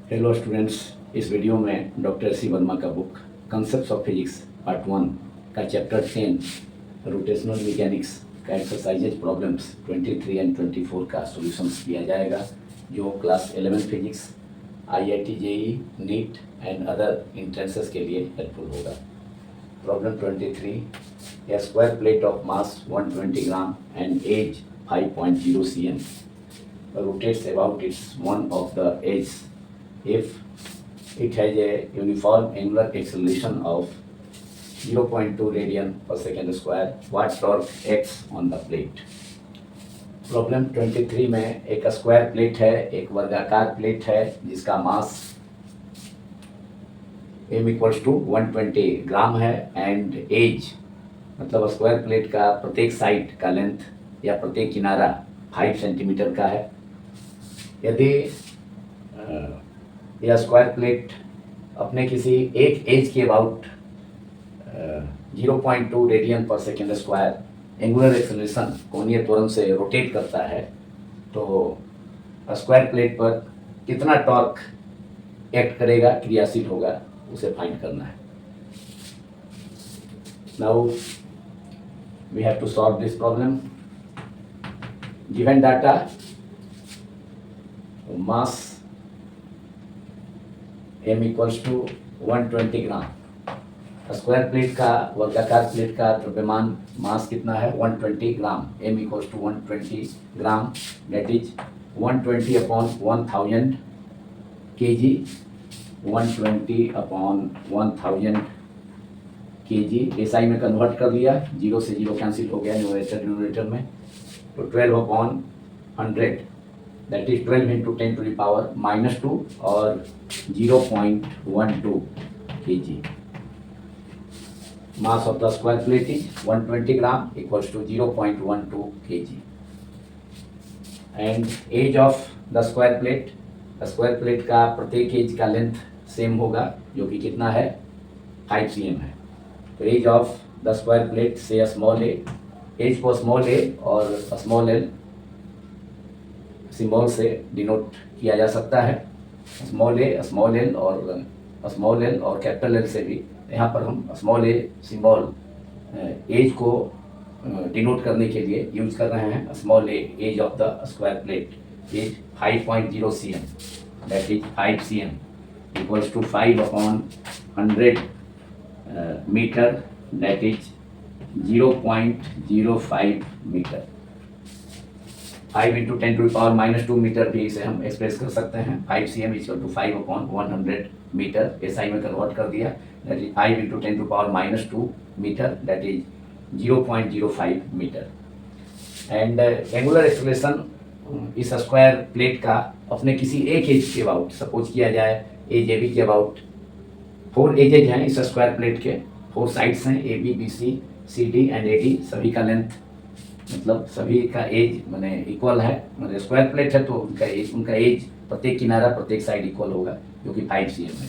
Hello students, इस video में doctor C Verma का book concepts of physics part 1 का चैप्टर 10 रोटेशनल मैकेनिक्स का एक्सरसाइजेज प्रॉब्लम्स 23 एंड 24 का सॉल्यूशंस किया जाएगा, जो class 11 physics, IIT JEE, NEET and other entrances के लिए हेल्पफुल होगा। Problem 23, a square plate of mass 120 gram and age 5.0 cm rotates about its one of the edges if it has a uniform angular acceleration of 0.2 radian per second square, what torque acts on the plate? Problem 23 में एक square plate है, एक वर्गाकार plate है जिसका मास m equals to 120 ग्राम है and as मतलब square plate का प्रत्येक साइड का लेंथ या प्रत्येक किनारा 5 सेंटीमीटर का है। यदि यह स्क्वायर प्लेट अपने किसी एक एज के अबाउट 0.2 रेडियन पर सेकेंड स्क्वायर एंगुलर एक्सेलरेशन कोणीय त्वरण से रोटेट करता है, तो स्क्वायर प्लेट पर कितना टॉर्क एक्ट करेगा, क्रियाशील होगा, उसे फाइंड करना है। Now we have to solve this problem. Given data, mass m equals to 120 gram. Square plate का, वर्गाकार प्लेट का द्रव्यमान मास कितना है? 120 ग्राम। m equals to 120 gram, that is 120 upon 1000 kg, 120 upon 1000 kg SI में कन्वर्ट कर लिया, जीरो से जीरो कैंसिल हो गया न्यूमरेटर डिनोमिनेटर में, तो 12 upon 100 that is 12 into 10 to the power -2 और 0.12 kg। Mass of the square plate is 120 gram equals to 0.12 kg and edge of the square plate, square plate का प्रत्येक as का length same होगा, जो कि कितना है? 5 cm है। तो edge of the square plate से स्मॉल ए, एज को स्मॉल ए और स्मॉल एल सिंबल से डिनोट किया जा सकता है। स्मॉल ए, स्मॉल एल और कैपिटल एल से भी। यहाँ पर हम स्मॉल ए सिंबल एज को डिनोट करने के लिए यूज कर रहे हैं। Small a, edge of the square plate is 5.0 cm, that is 5 cm equals to 5 upon 100 metre, that is 0.05 metre. 5 into 10 to power -2 metre भी इसे हम एक्सप्रेस कर सकते हैं। 5 cm equal to 5 upon 100 metre SI में कन्वर्ट कर दिया, that is 5 into 10 to power -2 metre, that is 0.05 metre. And angular acceleration इस स्क्वायर प्लेट का अपने किसी एक एज के अबाउट, सपोज किया जाए एज ए बी के अबाउट, 4 एजेज हैं इस स्क्वायर प्लेट के, 4 साइड्स हैं A B B C C D and A D, सभी का लेंथ मतलब सभी का एज मैंने इक्वल है, मतलब स्क्वायर प्लेट है तो उनका एज प्रत्येक किनारा प्रत्येक साइड इक्वल होगा, जो कि 5 cm है।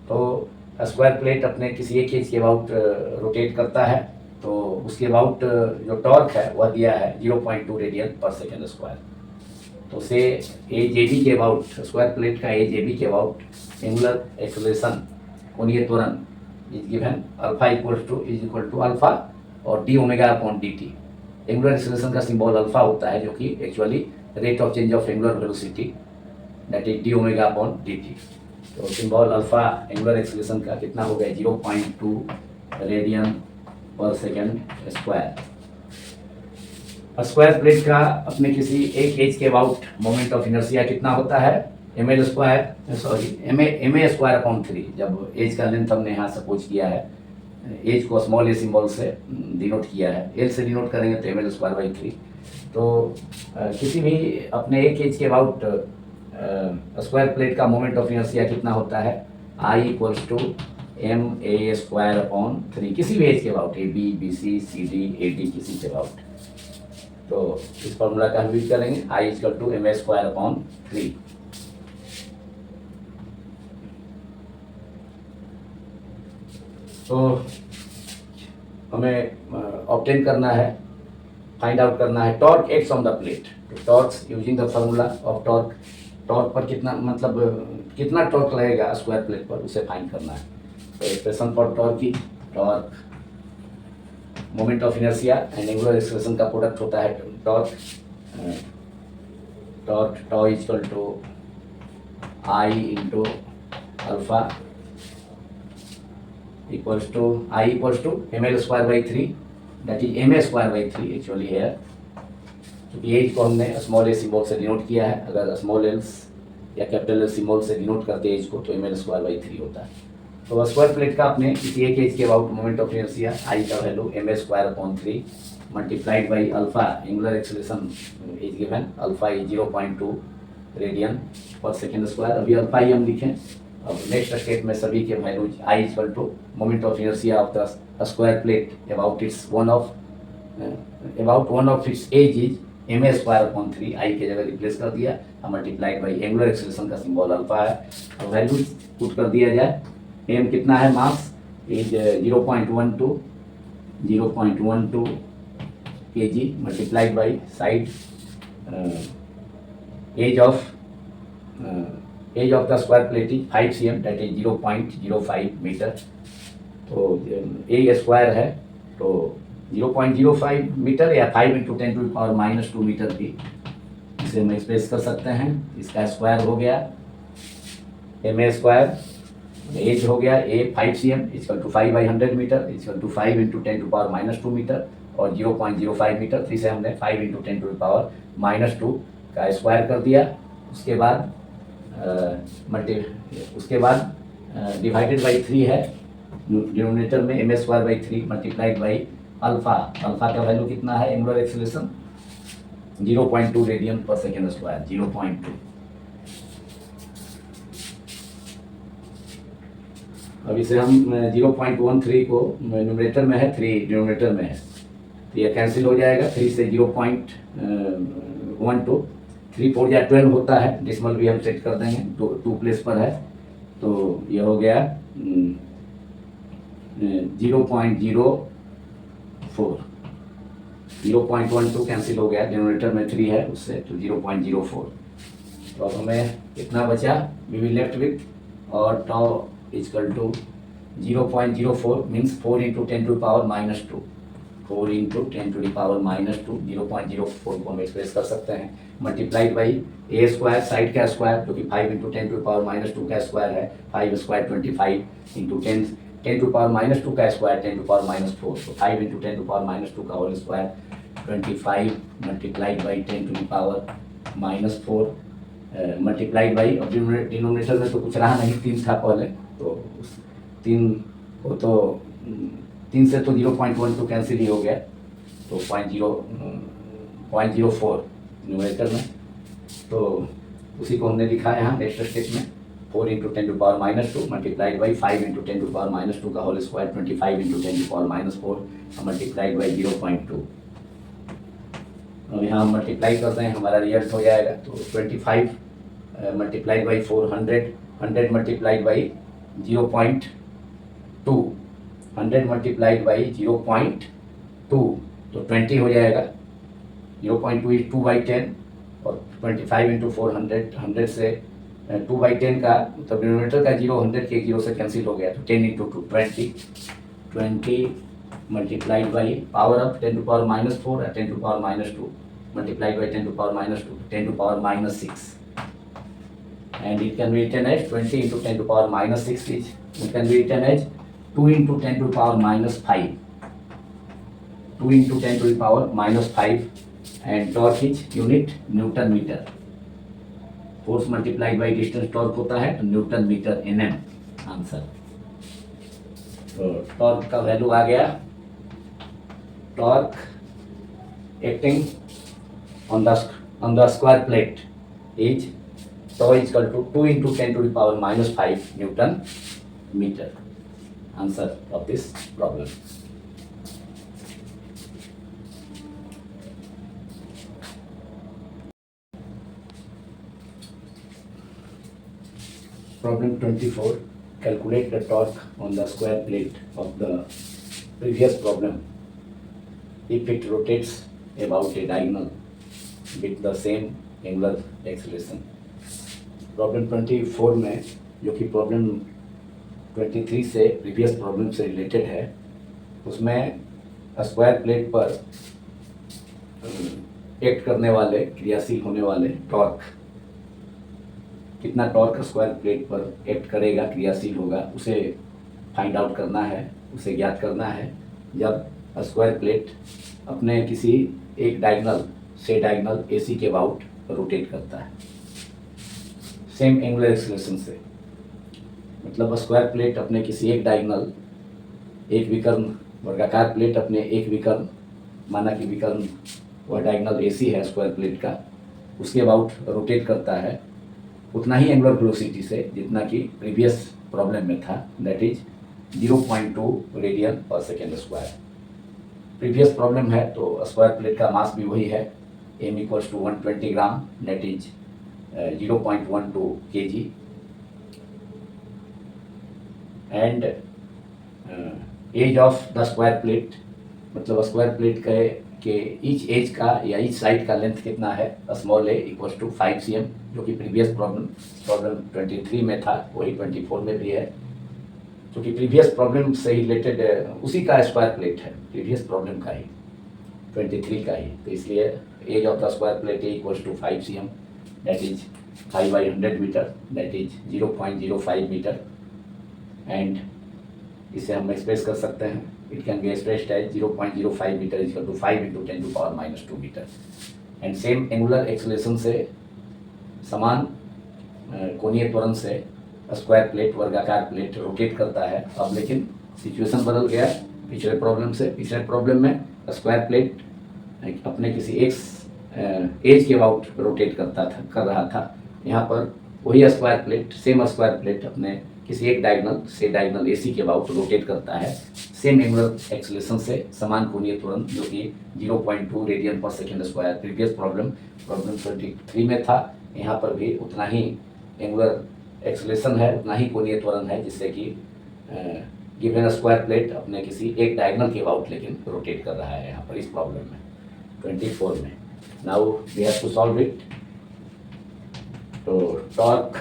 तो स्क्वायर प्लेट अपने किसी एक एज के अबाउट रोटेट करता है, तो उसके अबाउट जो टॉर्क है वह दिया है 0.2 रेडियन पर सेकेंड स्क्वायर। तो से एज ए बी के अबाउट, स्क्वायर प्लेट का एज ए बी के अबाउट एंगुलर एक्सेलरेशन कोणीय त्वरण is given alpha is equal to alpha और D omega upon D T. Angular acceleration का सिंबल अल्फा होता है, जो कि actually rate of change of angular velocity, that is D omega upon D T. तो symbol alpha angular acceleration का कितना हो गया? 0.2 रेडियन पर सेकेंड स्क्वायर। स्क्वायर प्लेट का अपने किसी एक एज के अबाउट मोमेंट ऑफ इनर्शिया कितना होता है? एम ए स्क्वायर अपॉन 3। जब एज का लेंथ हमने यहाँ सपोज किया है, एज को स्मॉल ए सिंबल से डिनोट किया है, एल से डिनोट करेंगे तो एम एल स्क्वायर बाई 3। तो किसी भी अपने एक एज के अबाउट स्क्वायर प्लेट का मोमेंट ऑफ इनर्शिया कितना होता है? I equals to M A square upon 3, किसी भी एज के about, A B B C C D A D, किसी के अबाउट। तो इस फॉर्मूला का हम यूज करेंगे, I equal to M A square upon 3। तो हमें ऑब्टेन करना है, फाइंड आउट करना है torque acts on the plate. Torques using the formula of torque torque पर कितना मतलब कितना टॉर्क लगेगा स्क्वायर प्लेट पर, उसे फाइंड करना है। तो एक्सप्रेशन फॉर टॉर्क की torque moment of inertia and angular acceleration का प्रोडक्ट होता है torque. Torque tau is equal to I into alpha equals to I equals to ml square by 3, that is ma square by 3 actually है, क्योंकि edge को हमने small a symbol से denote किया है। अगर स्मॉल एल्स या कैपिटल एल सिंबल से डिनोट करते एज को तो ml स्क्वायर बाई 3 होता है। तो स्क्वायर प्लेट का आपने किसी एक एज के about moment of inertia I का value ma square upon 3 multiplied by alpha angular acceleration is given, alpha is 0.2 radian पर सेकेंड स्क्वायर। अभी अल्फा ही हम लिखें। अब नेक्स्ट स्टेप में सभी के values I equal to moment of inertia of the square plate about one of its edge is ma square upon 3, I के जगह रिप्लेस कर दिया, मल्टीप्लाइड बाई एंगुलर एक्सेलरेशन का सिंबल अल्फा है। अब वैल्यू पुट कर दिया जाए। एम कितना है, mass is 0.12 kg multiplied by side edge of the square plate is 5 cm, that is 0.05 metre. तो ए स्क्वायर है तो 0.05 मीटर या 5 इंटू 10⁻⁻2 मीटर भी इसे हम एक्सप्रेस कर सकते हैं। इसका स्क्वायर हो गया ma स्क्वायर, एज हो गया a 5 cm equal to 5/100 metre equal to 5 into 10⁻⁻2 metre और 0.05 मीटर। फिर से हमने 5 इंटू 10⁻⁻2 का स्क्वायर कर दिया। उसके बाद डिवाइडेड बाई 3 है डिनोमिनेटर में, ma square by 3 multiplied by alpha. Alpha का वैल्यू कितना है, एंगुलर एक्सेलरेशन 0.2 रेडियन पर सेकेंड स्क्वायर, 0.2। अब इसे हम 0.13 को न्यूमरेटर में है, 3 डिनोमिनेटर में है, तो ये कैंसिल हो जाएगा। 3 से 0.12, 3 4 या 12 होता है, डेसिमल भी हम सेट कर देंगे, 2 प्लेस पर है, तो ये हो गया 0.04, 0.12 कैंसिल हो गया, डिनोमिनेटर में 3 है उससे, तो 0.04। तो अब हमें कितना बचा, वी विल लेफ्ट विथ और tau equal to 0.04 means 4 into 10⁻⁻2, 4 into 10⁻⁻2, 0.04 को हम एक्सप्रेस कर सकते हैं, multiplied by A square, side का स्क्वायर जो कि 5 इंटू 10⁻⁻2 का स्क्वायर है, 5 स्क्वायर 25 इंटू 10⁻⁻2 का स्क्वायर 10⁻⁻4, तो 5 इंटू 10⁻⁻2 का whole square 25 multiplied by 10⁻⁻4 multiplied by, और डिनोमिनेटर में तो कुछ रहा नहीं, 3 था पहले, तो 3 को तो 3 से तो 0.12 कैंसिल ही हो गया, तो 0.04 न्यूमरेटर में, तो उसी को हमने लिखा है यहाँ नेक्स्ट स्टेप में, 4 इंटू 10⁻⁻2 मल्टीप्लाइड बाई 5 इंटू 10⁻⁻2 का whole square 25 into 10⁻⁴ multiplied by 0.2। अब यहाँ हम मल्टीप्लाई कर रहे हैं, हमारा रिजल्ट हो जाएगा, तो 25 multiplied by 400, 100 multiplied by 0.2, 100 multiplied by 0.2, तो 20 हो जाएगा। 0.2 इज 2/10 और 25 इंटू 400, 100 से 2/10 का, तो डिनोमिनेटर का 0 100 के 0 से कैंसिल हो गया, तो 10 into 2 20 multiplied by power of 10⁻⁻4 और 10⁻⁻2 multiplied by 10⁻⁻2 10⁻⁻6, and it can be written as 20 into 10⁻⁻6 is, it can be written as 2 into 10⁻⁻5, 2 into 10⁻⁻5, and torque is unit newton metre. Force multiplied by distance torque होता है, तो newton metre nm answer. तो torque का value आ गया, torque acting on the square plate is tau is equal to 2 into 10⁻⁻5 Newton meter. Answer of this problem. Problem 24. Calculate the torque on the square plate of the previous problem if it rotates about a diagonal with the same angular acceleration. Problem 24 में, जो कि problem 23 से previous problem से related है, उसमें square plate पर act करने वाले, क्रियाशील होने वाले टॉर्क, कितना टॉर्क स्क्वायर प्लेट पर एक्ट करेगा, क्रियाशील होगा, उसे फाइंड आउट करना है, उसे ज्ञात करना है जब स्क्वायर प्लेट अपने किसी एक डायगोनल से डायगोनल एसी के अबाउट रोटेट करता है सेम एंगुलर एक्सीलरेशन से। मतलब स्क्वायर प्लेट अपने किसी एक डायगोनल, एक विकर्ण वर्गाकार प्लेट अपने एक विकर्ण, माना कि विकर्ण वह डायगोनल एसी है स्क्वायर प्लेट का, उसके अबाउट रोटेट करता है उतना ही एंगुलर वेलोसिटी से जितना कि प्रीवियस प्रॉब्लम में था, दैट इज 0.2 रेडियन पर सेकेंड स्क्वायर। प्रीवियस प्रॉब्लम है तो स्क्वायर प्लेट का मास भी वही है, m equals to 120 gram, that is 0.12 kg, and edge of the square plate, मतलब स्क्वायर प्लेट के ईच एज का या ईच साइड का लेंथ कितना है, small a equals to 5 cm, जो कि प्रीवियस प्रॉब्लम 23 में था, वही 24 में भी है, क्योंकि प्रीवियस प्रॉब्लम से रिलेटेड उसी का स्क्वायर प्लेट है, प्रीवियस प्रॉब्लम का ही, 23 का ही, तो इसलिए edge of the square plate a equals to 5 cm, that is 5/100 metre, that is 0.05 metre, and इसे हम एक्सप्रेस कर सकते हैं, it can be expressed as 0.05 metre equal to 5 × 10⁻⁻2 metre. And same angular acceleration से, समान कोणीय त्वरण से स्क्वायर प्लेट, वर्गाकार प्लेट रोटेट करता है। अब लेकिन सिचुएशन बदल गया पिछले प्रॉब्लम से। पिछले प्रॉब्लम में स्क्वायर प्लेट अपने किसी एक एज के अबाउट रोटेट कर रहा था, यहाँ पर वही square plate, same square plate अपने किसी एक डायगोनल से डायगोनल एसी के अबाउट रोटेट करता है सेम एंगुलर एक्सेलरेशन से, समान कोणीय त्वरण, जो कि 0.2 रेडियन पर सेकेंड स्क्वायर प्रीवियस प्रॉब्लम 23 में था। यहाँ पर भी उतना ही एंगुलर एक्सेलरेशन है, उतना ही कोणीय त्वरण है, जिससे कि गिवन स्क्वायर प्लेट अपने किसी एक डायगोनल के अबाउट लेकिन रोटेट कर रहा है यहाँ पर इस प्रॉब्लम में 24 में। Now we have to solve it. तो torque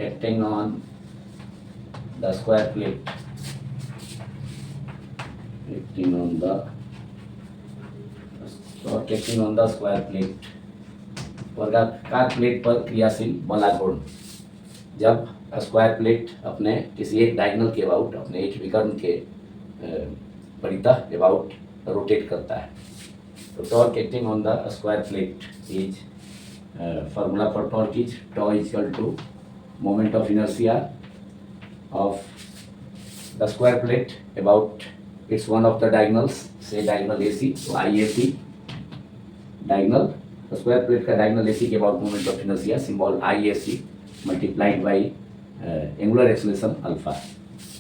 acting on the square plate, acting on the square plate, वर्गाकार प्लेट पर क्रियाशील बलाघूर्ण, जब स्क्वायर प्लेट अपने किसी एक डायगोनल के अबाउट, अपने एक विकर्ण के परितः अबाउट रोटेट करता है। तो torque acting on the square plate is, formula for torque is tau is equal to moment of inertia of the square plate about its one of the diagonals, say diagonal AC, तो IAC diagonal, square plate का diagonal AC के about moment of inertia, symbol IAC multiplied by angular acceleration alpha,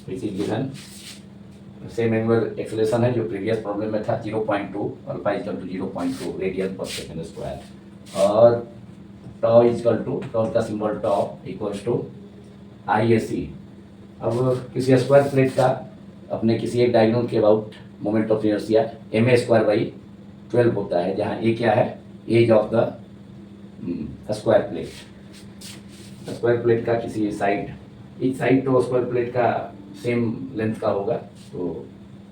which is given same angular acceleration है जो previous problem में था, 0.2, alpha equal to 0.2 radian पर second square, और tau equal to, tau का symbol tau equals to IAC। अब किसी square plate का अपने किसी एक डायगोनल के about moment of inertia ma²/12 होता है, जहाँ a क्या है, edge of the square plate. Square plate का किसी साइड, ईच साइड तो स्क्वायर प्लेट का सेम लेंथ का होगा, तो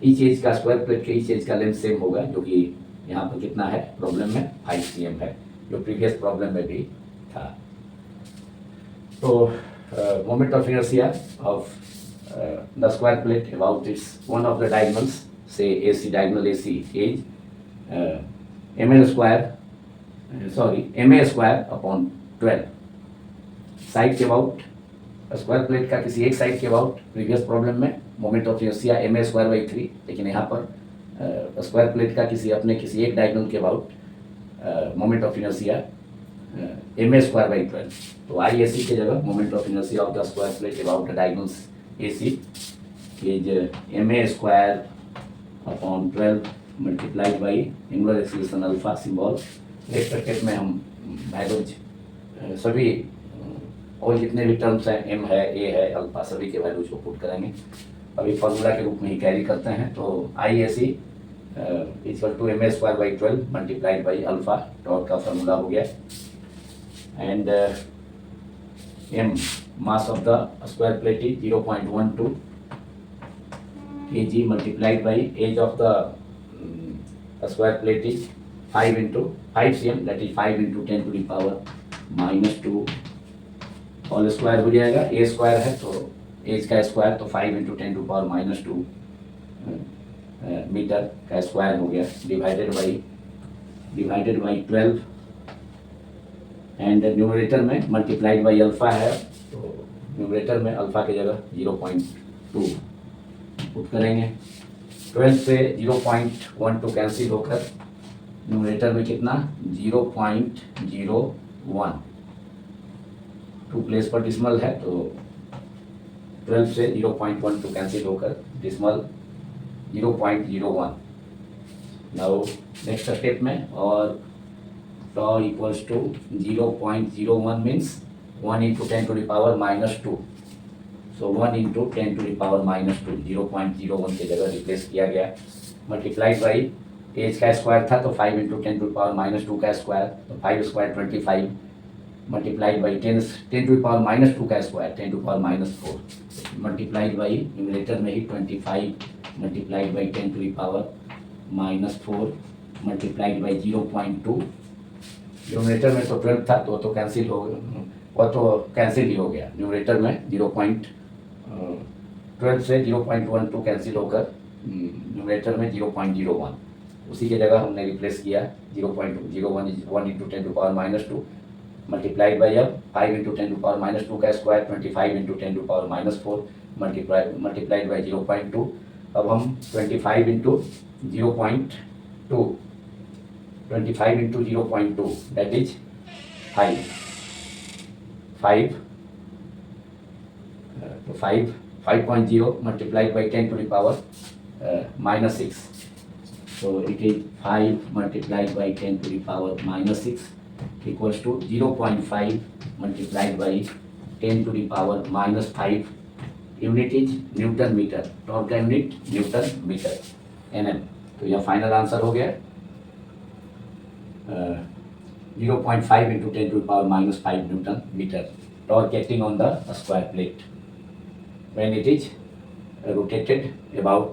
ईच एज का, स्क्वायर प्लेट के ईच एज का लेंथ सेम होगा, जो कि यहाँ पर कितना है प्रॉब्लम में 5 cm है, जो प्रीवियस प्रॉब्लम में भी था। तो moment of inertia of the square plate about its one of the diagonals, say AC, diagonal AC is ma²/12 side के अबाउट, स्क्वायर प्लेट का किसी एक साइड के अबाउट प्रीवियस प्रॉब्लम में मोमेंट ऑफ इनर्शिया ma²/3, लेकिन यहाँ पर square plate का अपने किसी एक डायगोनल के about moment of inertia ma²/12, तो IAC के जगह moment of inertia of the square plate about the diagonals AC is ma²/12 multiplied by angular acceleration alpha, symbol एक ब्रैकेट में हम वैल्यूज सभी और जितने भी टर्म्स हैं, m है, a है, अल्फा, सभी के वैल्यूज को पुट करेंगे, अभी फार्मूला के रूप में ही कैरी करते हैं। तो IAC equal to ma²/12 multiplied by alpha, torque का फार्मूला हो गया, and m mass of the square plate is 0.12 kg multiplied by age of the square plate is 5 into 5 cm, that is 5 into 10 to the power minus 2 whole square हो जाएगा। ए square है तो as का square, तो 5 into 10 to power minus 2 metre का square हो गया, divided by 12 and numerator में मल्टीप्लाइड बाई अल्फ़ा है, तो न्यूमरेटर में अल्फ़ा की जगह 0.2 पुट करेंगे। 12 से 0.12 कैंसिल होकर न्यूमरेटर में कितना 0.01, 2 प्लेस पर डिसमल है तो 12 से 0.12 कैंसिल होकर डिसमल 0.01। नाउ नेक्स्ट स्टेप में, और tau equals to 0.01 means 1 into 10 to the power minus 2, so 1 into 10 to the power minus 2 0.01 की जगह रिप्लेस किया गया। मल्टीप्लाइड बाई एज का स्क्वायर था तो 5 into 10 to the power minus 2 का स्क्वायर, तो 5 square 25 multiplied by 10 to the power minus 2 का square 10 to the power minus 4, multiplied by numerator में ही 25 multiplied by 10 to the power minus 4 multiplied by 0.2। Numerator में तो 12 था तो कैंसिल हो गया, वो तो कैंसिल ही हो गया। न्यूमरेटर में 0.12 से 0.12 कैंसिल होकर न्यूमरेटर में 0.01, उसी की जगह हमने रिप्लेस किया 0.01 is 1 into 10 to power minus 2 multiplied by अब 5 इंटू 10 टू पावर माइनस 2 का square 25 into 10 to power minus 4 multiplied by 0.2। अब हम 25 इंटू 0.2 25 इंटू 0.2 दैट इज 5 तो 5.0 multiplied by 10 to the power minus 6, so it is 5 multiplied by 10 to the power minus 6 equals to 0.5 multiplied by 10 to the power minus 5, unit is newton metre, torque का unit newton metre nm। तो यह final answer हो गया 0.5 into 10 to the power minus 5 newton metre, torque acting on the square plate when it is rotated about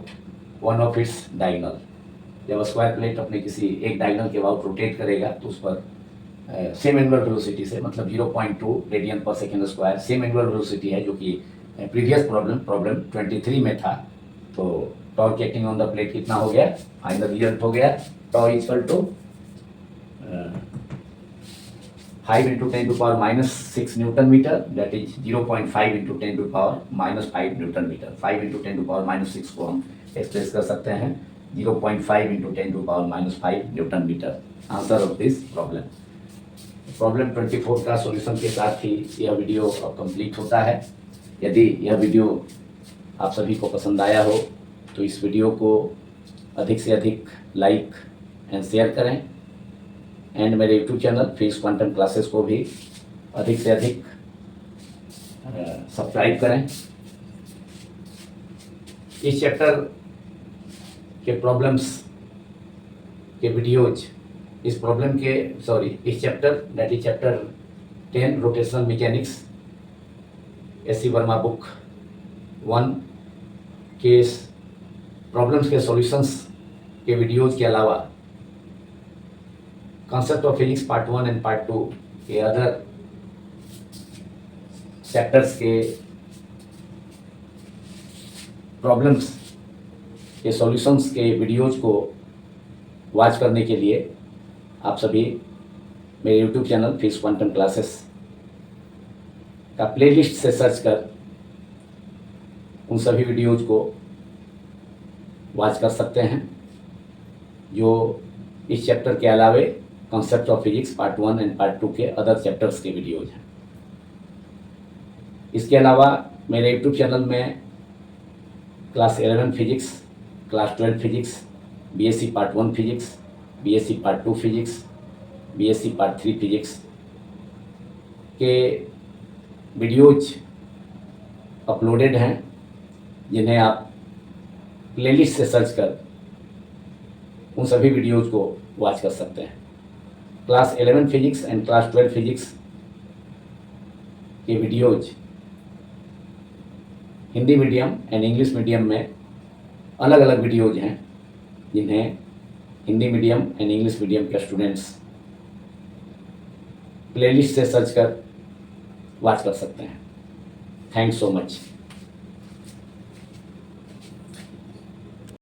one of its diagonal. जब square plate अपने किसी एक diagonal के about rotate करेगा तो उस पर सेम एंगुलर वेलोसिटी से, मतलब 0.2 रेडियन पर second square same angular velocity है, जो कि प्रीवियस प्रॉब्लम 23 में था। तो torque acting on the plate कितना हो गया, फाइनल रिजल्ट हो गया tau equal to 5 into 10 to power minus 6 newton metre, that is 0.5 into 10 to power minus 5 newton metre. 5 into 10 to power minus 6 को हम एक्सप्रेस कर सकते हैं 0.5 into 10 to power minus 5 newton metre. Answer of this problem 24 का solution के साथ ही यह video अब कंप्लीट होता है। यदि यह वीडियो आप सभी को पसंद आया हो तो इस वीडियो को अधिक से अधिक लाइक एंड शेयर करें, एंड मेरे YouTube channel physics quantum classes को भी अधिक से अधिक सब्सक्राइब करें। इस चैप्टर के प्रॉब्लम्स के वीडियोज, इस chapter that is chapter 10 rotational mechanics S C Verma book 1 के प्रॉब्लम्स के सॉल्यूशंस के वीडियोज के अलावा concept of physics part 1 and part 2 के अदर चैप्टर्स के प्रॉब्लम्स के सॉल्यूशंस के वीडियोज को वॉच करने के लिए आप सभी मेरे YouTube channel physics quantum classes का प्लेलिस्ट से सर्च कर उन सभी वीडियोज को वॉच कर सकते हैं, जो इस चैप्टर के अलावे concept of physics part 1 and part 2 के अदर चैप्टर्स के वीडियोज हैं। इसके अलावा मेरे यूट्यूब चैनल में class 11 physics, class 12 physics, BSc part 1 physics, BSc part 2 physics, BSc part 3 physics के वीडियोज अपलोडेड हैं, जिन्हें आप प्लेलिस्ट से सर्च कर उन सभी वीडियोज को वॉच कर सकते हैं। Class 11 physics and class 12 physics ये videos Hindi medium and English medium में अलग अलग वीडियोज हैं जिन्हें Hindi medium and English medium के स्टूडेंट्स प्लेलिस्ट से सर्च कर वॉच कर सकते हैं। Thanks so much.